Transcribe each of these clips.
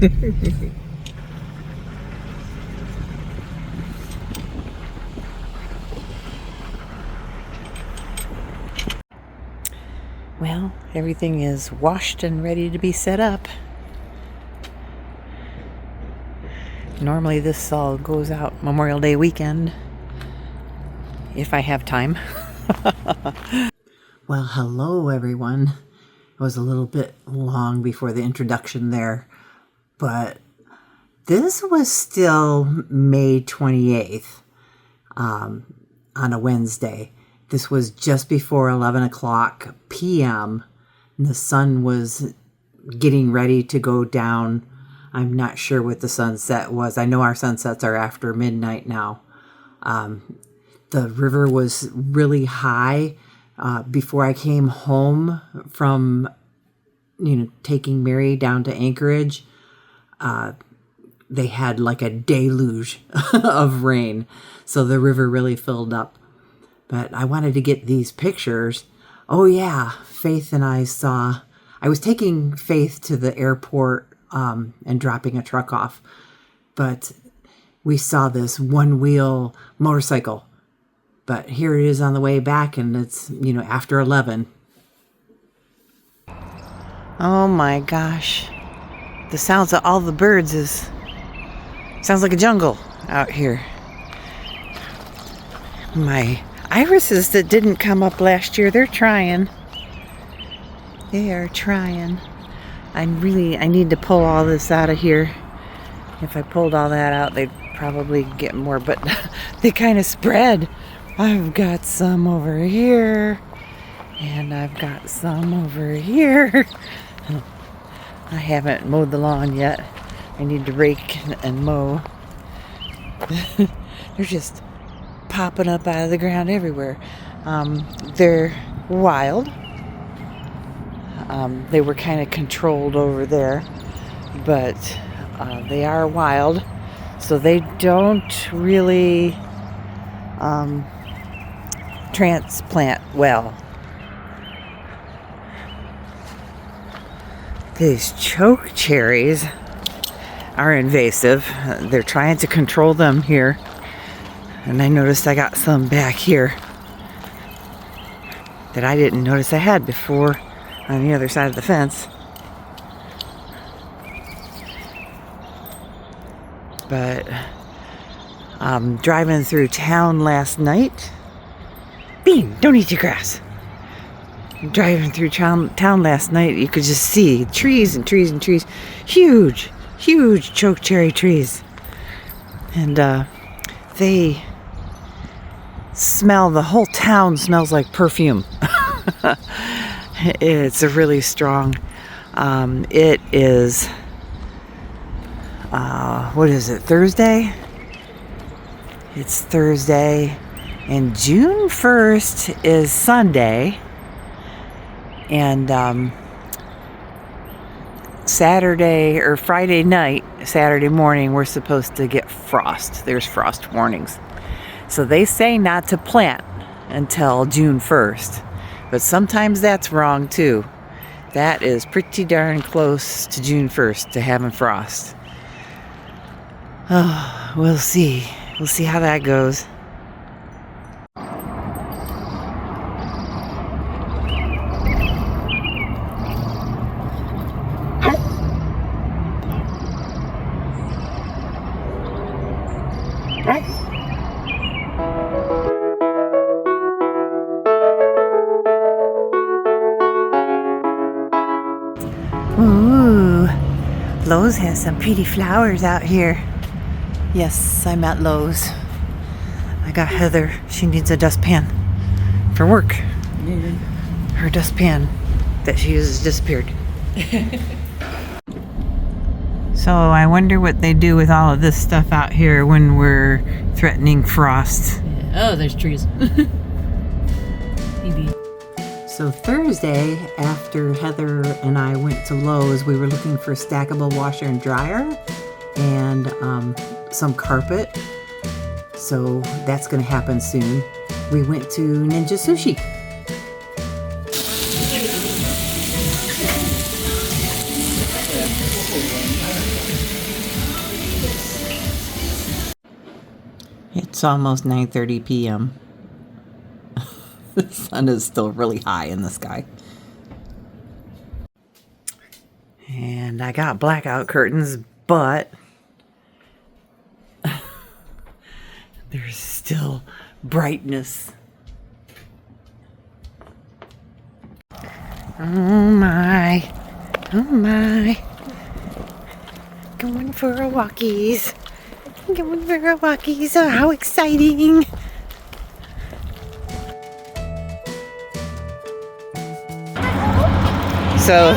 Well, everything is washed and ready to be set up. Normally this all goes out Memorial Day weekend, if I have time. Well, hello everyone. It was a little bit long before the introduction there, but this was still May 28th on a Wednesday. This was just before 11 o'clock p.m. and the sun was getting ready to go down. I'm not sure what the sunset was. I know our sunsets are after midnight now. The river was really high. Before I came home from, taking Mary down to Anchorage, they had like a deluge of rain. So the river really filled up. But I wanted to get these pictures. Oh yeah, Faith and I was taking Faith to the airport and dropping a truck off. But we saw this one-wheel motorcycle. But here it is on the way back, and it's, after 11. Oh my gosh. The sounds of all the birds sounds like a jungle out here. My irises that didn't come up last year, they're trying. They are trying. I need to pull all this out of here. If I pulled all that out, they'd probably get more, but they kind of spread. I've got some over here, and I've got some over here. I haven't mowed the lawn yet. I need to rake and mow. They're just popping up out of the ground everywhere. They're wild. They were kind of controlled over there, but they are wild, so they don't really transplant well. These choke cherries are invasive. They're trying to control them here. And I noticed I got some back here that I didn't notice I had before on the other side of the fence. But driving through town last night. Bean, don't eat your grass. Driving through town last night, you could just see trees and trees and trees. Huge, huge choke cherry trees. And they smell, the whole town smells like perfume. It's a really strong, it is, what is it, Thursday? It's Thursday, and June 1st is Sunday, and Saturday or Friday night, Saturday morning, we're supposed to get frost. There's frost warnings. So they say not to plant until June 1st, but sometimes that's wrong too. That is pretty darn close to June 1st to having frost. Oh, we'll see. We'll see how that goes. Ooh, Lowe's has some pretty flowers out here. Yes, I'm at Lowe's. I got Heather. She needs a dustpan for work. Her dustpan that she uses disappeared. So I wonder what they do with all of this stuff out here when we're threatening frost. Yeah. Oh, there's trees. Maybe. So Thursday, after Heather and I went to Lowe's, we were looking for stackable washer and dryer and some carpet. So that's going to happen soon. We went to Ninja Sushi. It's almost 9:30 p.m. The sun is still really high in the sky. And I got blackout curtains, but there's still brightness. Oh my. Oh my. Going for a walkies. Going for a walkies. Oh, how exciting. So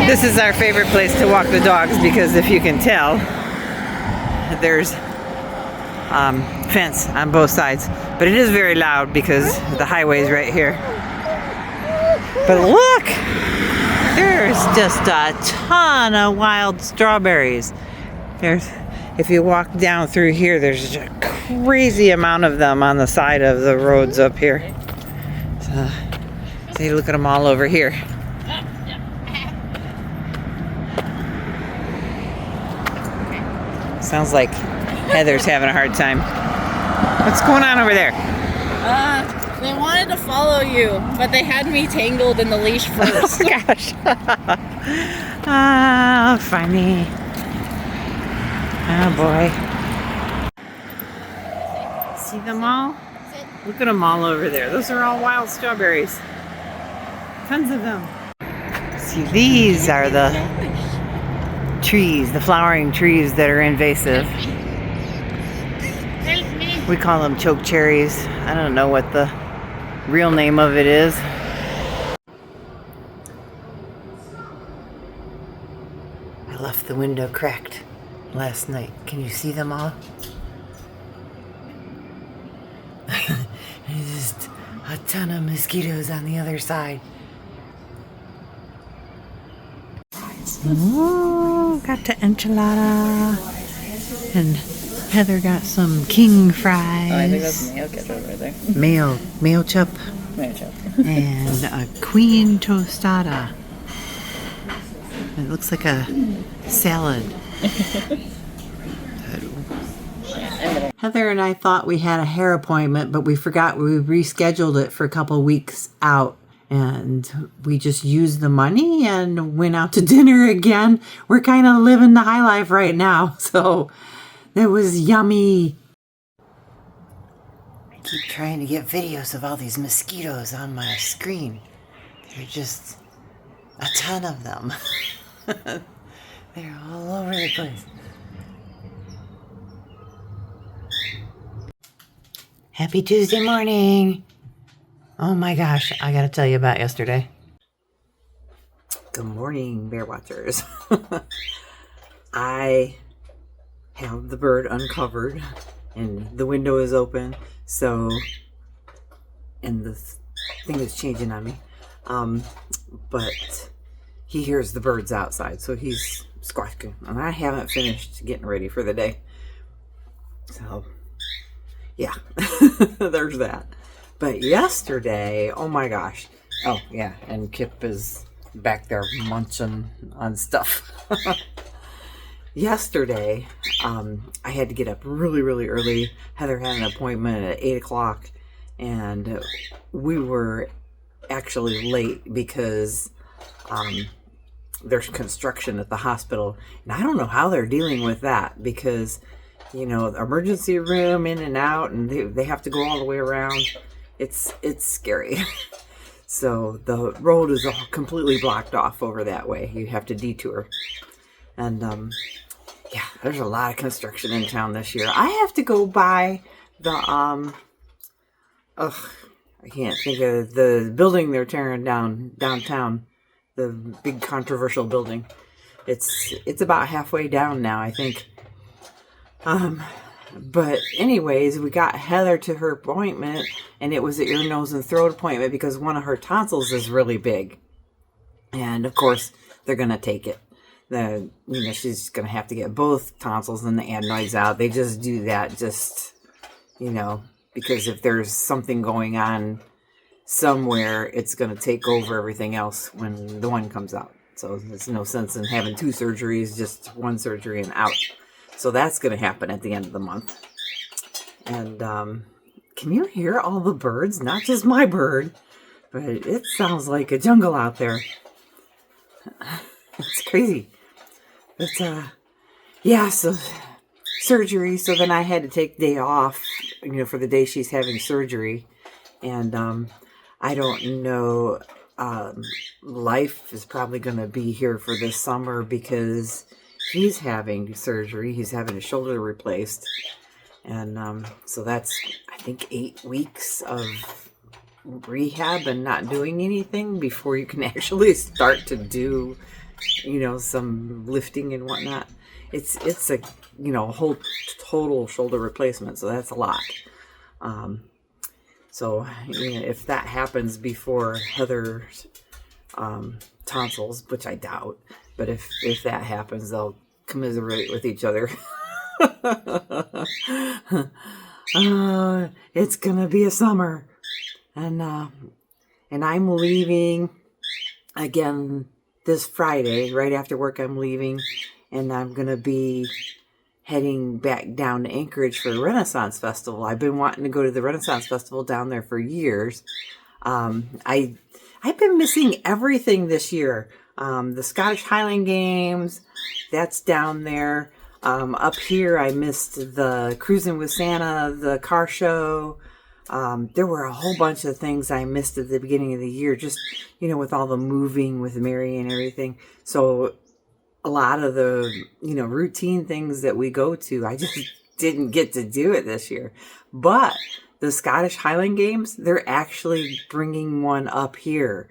this is our favorite place to walk the dogs because if you can tell, there's fence on both sides. But it is very loud because the highway's right here. But look! There's just a ton of wild strawberries. If you walk down through here, there's a crazy amount of them on the side of the roads up here. So, see, look at them all over here. Sounds like Heather's having a hard time. What's going on over there? They wanted to follow you, but they had me tangled in the leash first. Oh gosh. Ah, funny. Oh boy. See them all? Look at them all over there. Those are all wild strawberries. Tons of them. See, these are the trees, the flowering trees that are invasive. We call them choke cherries. I don't know what the real name of it is. I left the window cracked last night. Can you see them all? There's just a ton of mosquitoes on the other side. Oh, got the enchilada. And Heather got some king fries. Oh, I think that's mayo ketchup right there. Mayo chup. Mayo ketchup. And a queen tostada. It looks like a salad. Heather and I thought we had a hair appointment, but we forgot we rescheduled it for a couple weeks out. And we just used the money and went out to dinner again. We're kind of living the high life right now. So it was yummy. I keep trying to get videos of all these mosquitoes on my screen. They're just a ton of them. They're all over the place. Happy Tuesday morning. Oh my gosh, I gotta tell you about yesterday. Good morning, bear watchers. I have the bird uncovered and the window is open, so, and the thing is changing on me. But he hears the birds outside, so he's squawking, and I haven't finished getting ready for the day. So, yeah, there's that. But yesterday, oh my gosh. Oh, yeah, and Kip is back there munching on stuff. Yesterday, I had to get up really, really early. Heather had an appointment at 8 o'clock, and we were actually late because there's construction at the hospital. And I don't know how they're dealing with that because, you know, the emergency room in and out, and they have to go all the way around. It's scary. So the road is all completely blocked off over that way. You have to detour. And yeah, there's a lot of construction in town this year. I have to go by the I can't think of the building they're tearing down downtown. The big controversial building. It's about halfway down now, I think. But anyways, we got Heather to her appointment, and it was an ear, nose, and throat appointment because one of her tonsils is really big. And of course, they're going to take it. She's going to have to get both tonsils and the adenoids out. They just do that because if there's something going on somewhere, it's going to take over everything else when the one comes out. So there's no sense in having two surgeries, just one surgery and out. So that's going to happen at the end of the month. And can you hear all the birds? Not just my bird, but it sounds like a jungle out there. It's crazy. But yeah, so surgery. So then I had to take the day off, for the day she's having surgery. And I don't know. Life is probably going to be here for this summer because he's having surgery. He's having his shoulder replaced. And so that's, I think, 8 weeks of rehab and not doing anything before you can actually start to do, some lifting and whatnot. It's a, whole total shoulder replacement. So that's a lot. So, if that happens before Heather's tonsils, which I doubt, but if that happens, they'll commiserate with each other. It's gonna be a summer, and I'm leaving again this Friday. Right after work, I'm leaving, and I'm gonna be heading back down to Anchorage for the Renaissance Festival. I've been wanting to go to the Renaissance Festival down there for years. I've been missing everything this year. The Scottish Highland Games, that's down there. Up here, I missed the Cruising with Santa, the car show. There were a whole bunch of things I missed at the beginning of the year, just, with all the moving with Mary and everything. So a lot of the, routine things that we go to, I just didn't get to do it this year. But the Scottish Highland Games, they're actually bringing one up here.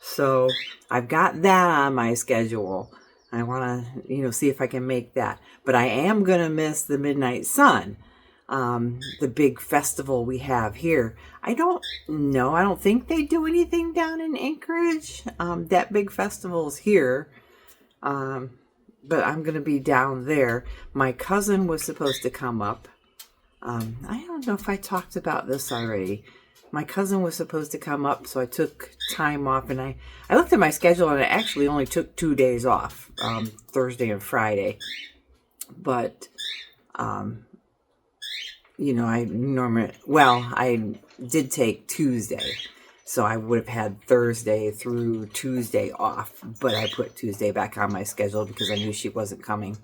So I've got that on my schedule. I want to, see if I can make that. But I am going to miss the Midnight Sun, the big festival we have here. I don't know. I don't think they do anything down in Anchorage. That big festival's here. But I'm going to be down there. My cousin was supposed to come up. I don't know if I talked about this already. My cousin was supposed to come up, so I took time off, and I looked at my schedule, and I actually only took 2 days off, Thursday and Friday. But, I did take Tuesday. So I would have had Thursday through Tuesday off, but I put Tuesday back on my schedule because I knew she wasn't coming.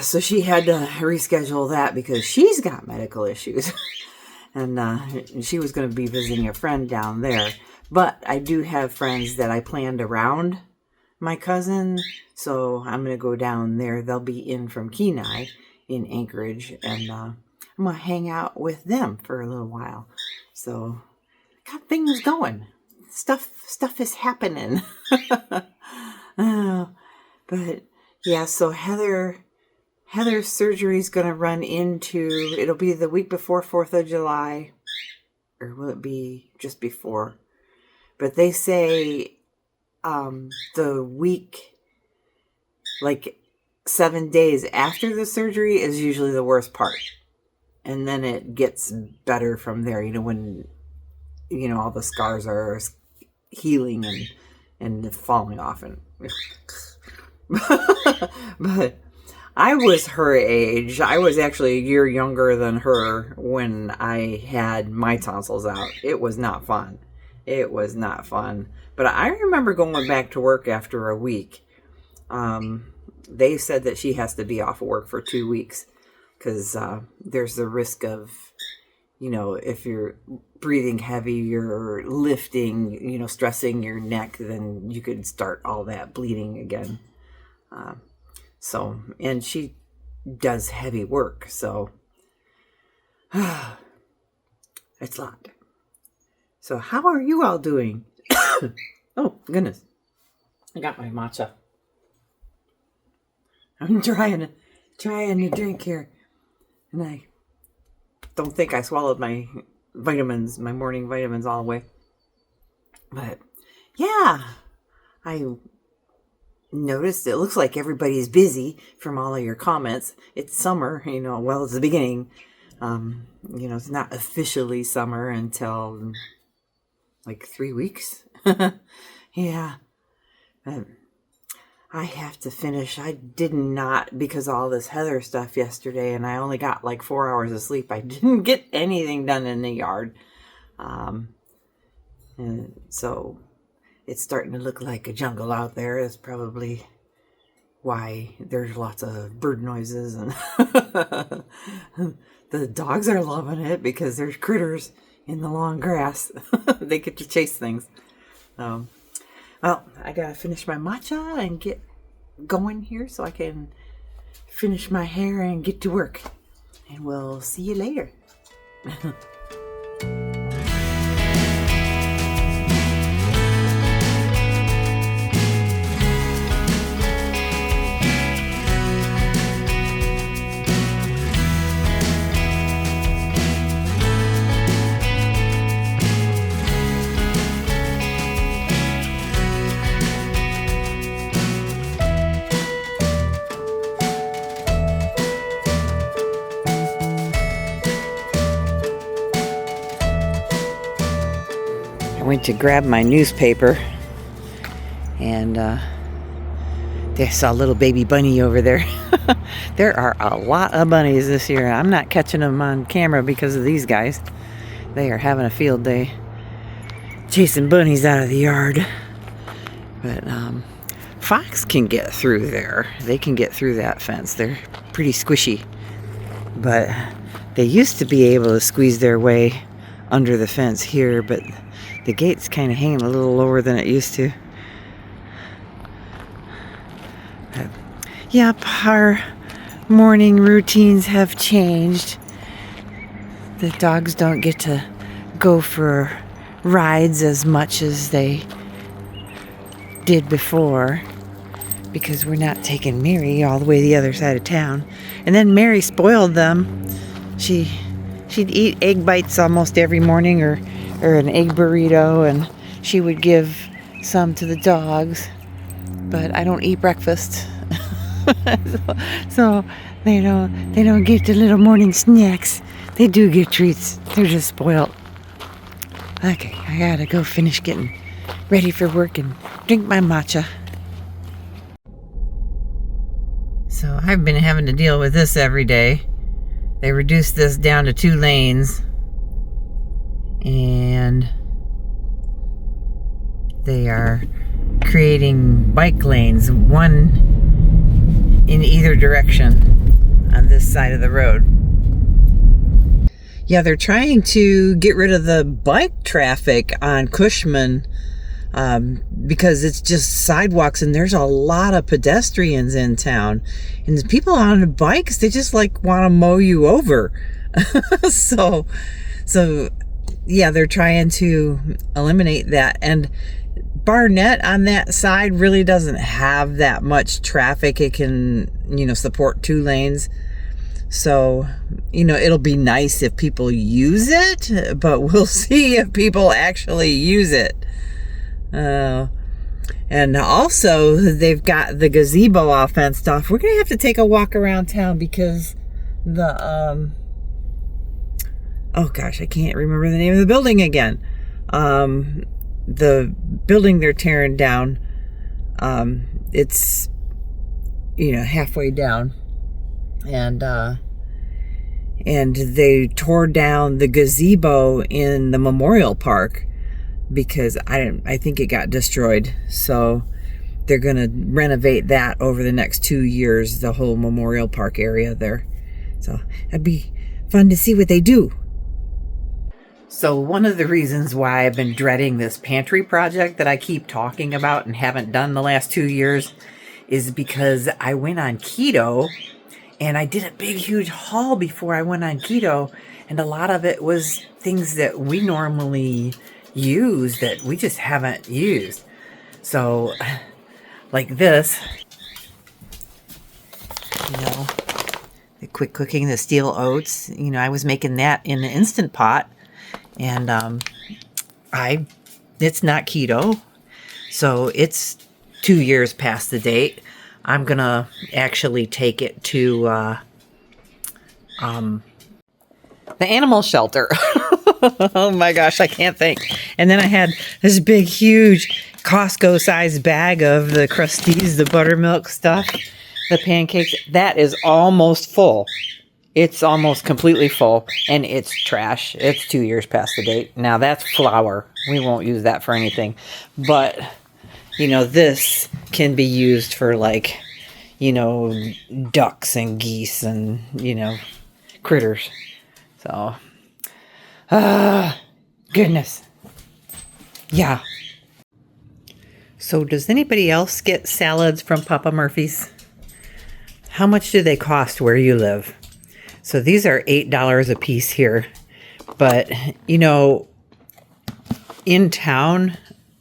So she had to reschedule that because she's got medical issues. And she was going to be visiting a friend down there. But I do have friends that I planned around my cousin, so I'm going to go down there. They'll be in from Kenai in Anchorage, and I'm going to hang out with them for a little while. So, got things going. Stuff is happening. But yeah, so Heather's surgery is going to run into, it'll be the week before 4th of July, or will it be just before? But they say the week, 7 days after the surgery is usually the worst part. And then it gets better from there, when, all the scars are healing and falling off. But I was her age. I was actually a year younger than her when I had my tonsils out. It was not fun. But I remember going back to work after a week. They said that she has to be off of work for 2 weeks. Because there's the risk of, if you're breathing heavy, you're lifting, stressing your neck, then you could start all that bleeding again. And she does heavy work, so it's a lot. So how are you all doing? Oh, goodness. I got my matcha. I'm trying to drink here. And I don't think I swallowed my vitamins, my morning vitamins all the way. But yeah, I noticed it looks like everybody's busy from all of your comments. It's summer, it's the beginning. It's not officially summer until 3 weeks. Yeah. I have to finish. I did not, because of all this Heather stuff yesterday, and I only got like 4 hours of sleep. I didn't get anything done in the yard. And so it's starting to look like a jungle out there. That's probably why there's lots of bird noises, and the dogs are loving it because there's critters in the long grass. They get to chase things. Well, I gotta finish my matcha and get going here so I can finish my hair and get to work. And we'll see you later. I went to grab my newspaper, and I saw a little baby bunny over there. There are a lot of bunnies this year. I'm not catching them on camera because of these guys. They are having a field day chasing bunnies out of the yard. But fox can get through there. They can get through that fence. They're pretty squishy. But they used to be able to squeeze their way under the fence here, but the gate's kind of hanging a little lower than it used to. Yep, our morning routines have changed. The dogs don't get to go for rides as much as they did before because we're not taking Mary all the way to the other side of town. And then Mary spoiled them. She'd eat egg bites almost every morning, or an egg burrito, and she would give some to the dogs. But I don't eat breakfast. so they don't get the little morning snacks. They do get treats. They're just spoiled. Okay, I gotta go finish getting ready for work and drink my matcha. So I've been having to deal with this every day. They reduced this down to 2 lanes, and they are creating bike lanes, one in either direction on this side of the road. Yeah, they're trying to get rid of the bike traffic on Cushman because it's just sidewalks, and there's a lot of pedestrians in town, and the people on the bikes, they just like want to mow you over. so yeah, they're trying to eliminate that. And Barnett on that side really doesn't have that much traffic. It can, support 2 lanes. So, it'll be nice if people use it, but we'll see if people actually use it. And also, they've got the gazebo all fenced off. We're going to have to take a walk around town because the, oh gosh, I can't remember the name of the building again. The building they're tearing down, it's, halfway down. And they tore down the gazebo in the memorial park because I think it got destroyed. So they're going to renovate that over the next 2 years, the whole memorial park area there. So it'd be fun to see what they do. So one of the reasons why I've been dreading this pantry project that I keep talking about and haven't done the last 2 years is because I went on keto, and I did a big, huge haul before I went on keto, and a lot of it was things that we normally use that we just haven't used. So, like this, the quick cooking, the steel oats, I was making that in an Instant Pot, and it's not keto, so it's 2 years past the date. I'm gonna actually take it to the animal shelter. Oh my gosh, I can't think. And then I had this big, huge Costco size bag of the Crusties, the buttermilk stuff, the pancakes, that is almost full. It's almost completely full, and it's trash. It's 2 years past the date. Now, that's flour. We won't use that for anything. But, this can be used for, like, ducks and geese and, critters. So, goodness. Yeah. So, does anybody else get salads from Papa Murphy's? How much do they cost where you live? So these are $8 a piece here. But, in town,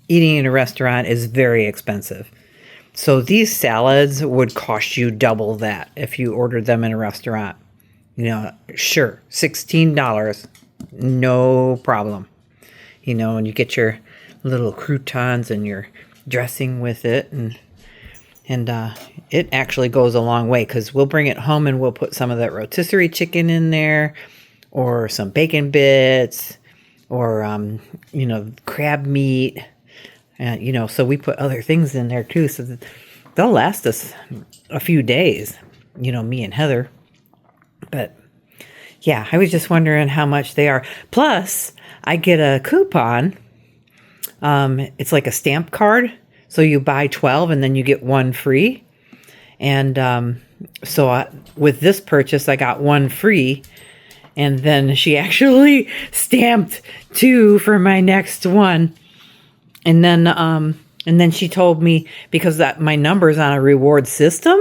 eating in a restaurant is very expensive. So these salads would cost you double that if you ordered them in a restaurant. Sure, $16, no problem. And you get your little croutons and your dressing with it, and it actually goes a long way, because we'll bring it home and we'll put some of that rotisserie chicken in there, or some bacon bits, or crab meat, and so we put other things in there too, so that they'll last us a few days, me and Heather. But yeah, I was just wondering how much they are. Plus, I get a coupon. It's like a stamp card. So you buy 12 and then you get one free. And with this purchase, I got one free. And then she actually stamped 2 for my next one. And then she told me, because my number's on a reward system,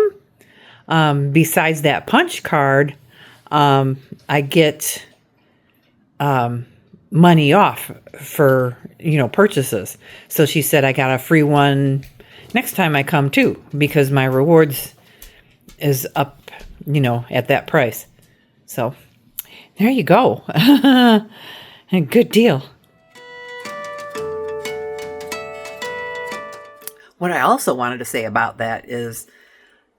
besides that punch card, I get money off for purchases. So she said I got a free one next time I come too, because my rewards is up at that price. So there you go. A good deal. What I also wanted to say about that is,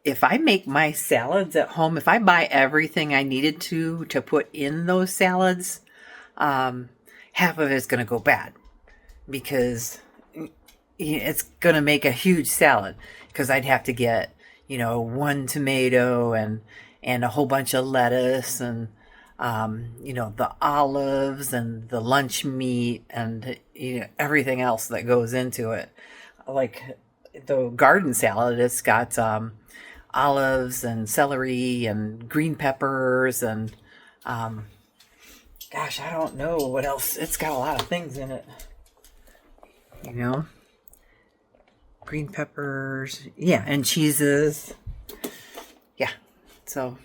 if I make my salads at home, if I buy everything I needed to put in those salads, half of it's going to go bad, because it's going to make a huge salad, because I'd have to get, 1 tomato and a whole bunch of lettuce, and, the olives and the lunch meat and, everything else that goes into it. Like the garden salad, it's got, olives and celery and green peppers and, gosh, I don't know what else. It's got a lot of things in it. Green peppers. Yeah, and cheeses. Yeah. So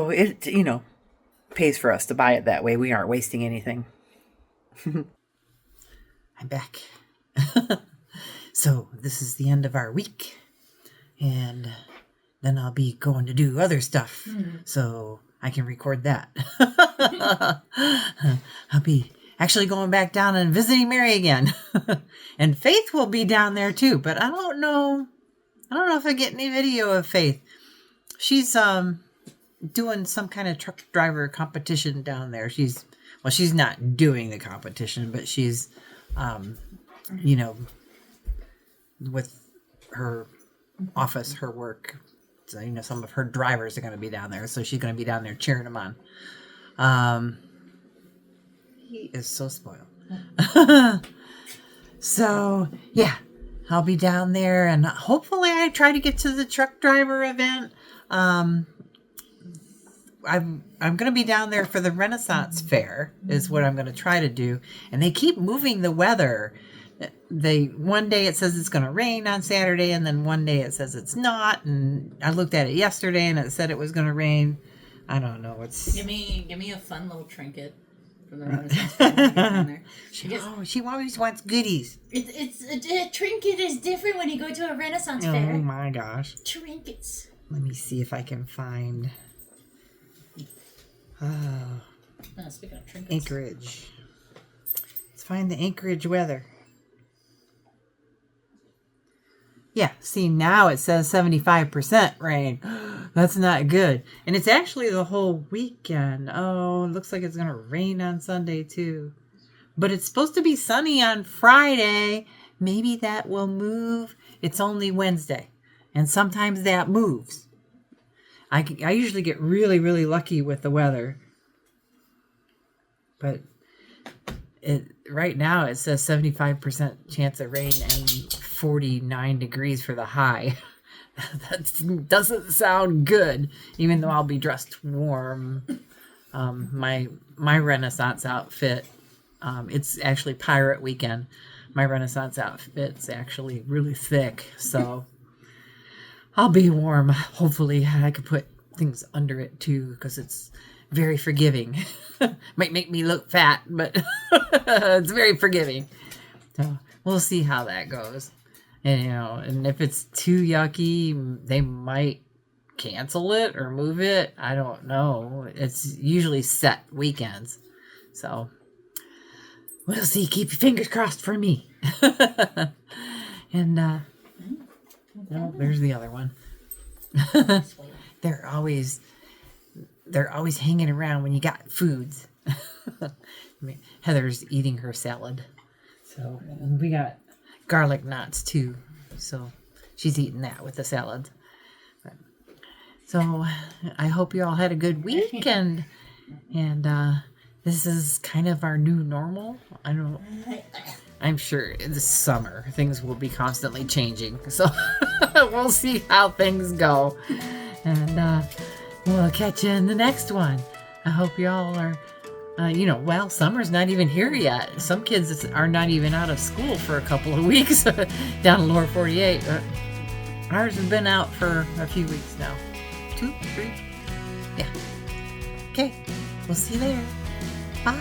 it, pays for us to buy it that way. We aren't wasting anything. I'm back. So this is the end of our week. And then I'll be going to do other stuff. So I can record that. I'll be actually going back down and visiting Mary again. And Faith will be down there too, but I don't know if I get any video of Faith. She's doing some kind of truck driver competition down there. She's not doing the competition, but she's with her office, her work. So, some of her drivers are going to be down there. So she's going to be down there cheering them on. He is so spoiled. So, yeah, I'll be down there, and hopefully I try to get to the truck driver event. I'm going to be down there for the Renaissance Fair is what I'm going to try to do. And they keep moving the weather. One day it says it's going to rain on Saturday, and then one day it says it's not. And I looked at it yesterday, and it said it was going to rain. I don't know. Give me a fun little trinket from the Renaissance Fair when you get down there. She always wants goodies. A trinket is different when you go to a Renaissance Fair. Oh my gosh! Trinkets. Let me see if I can find. Speaking of trinkets. Anchorage. Let's find the Anchorage weather. Yeah, see, now it says 75% rain. That's not good. And it's actually the whole weekend. Oh, it looks like it's going to rain on Sunday, too. But it's supposed to be sunny on Friday. Maybe that will move. It's only Wednesday. And sometimes that moves. I usually get really, really lucky with the weather. But right now it says 75% chance of rain and 49 degrees for the high. That doesn't sound good, even though I'll be dressed warm. My Renaissance outfit, it's actually pirate weekend. My Renaissance outfit's actually really thick, so I'll be warm. Hopefully I could put things under it too, because it's very forgiving. Might make me look fat, but it's very forgiving. So we'll see how that goes. And, and if it's too yucky, they might cancel it or move it. I don't know. It's usually set weekends. So we'll see. Keep your fingers crossed for me. And, oh, there's the other one. They're always hanging around when you got foods. Heather's eating her salad. So we got garlic knots too. So she's eating that with the salad. So I hope you all had a good week, and this is kind of our new normal. I'm sure this summer things will be constantly changing. So we'll see how things go. And we'll catch you in the next one. I hope you all are, summer's not even here yet. Some kids are not even out of school for a couple of weeks down in lower 48. Ours has been out for a few weeks now. 2, 3. Yeah. Okay. We'll see you later. Bye.